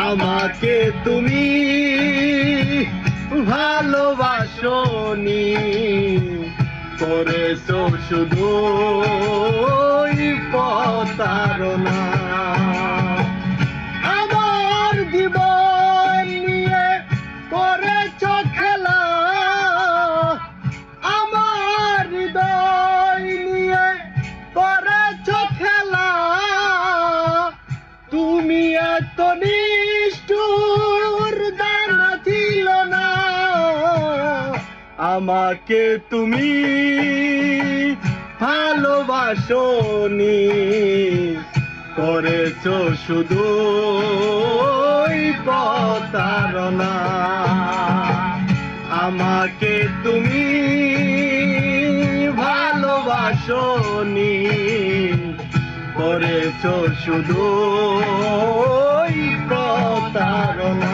আমাকে তুমি ভালোবাসনি, করেছো শুধু প্রতারণা। আমার জীবন নিয়ে করেছো খেলা, আমার হৃদয় নিয়ে করেছো খেলা। তুমি এত নিষ্ঠুর জানা ছিল না, আমাকে তুমি ভালোবাসনি, করেছো শুধু প্রতারণা। আমাকে তুমি ভালোবাসনি, করেছো শুধু প্রতারণা।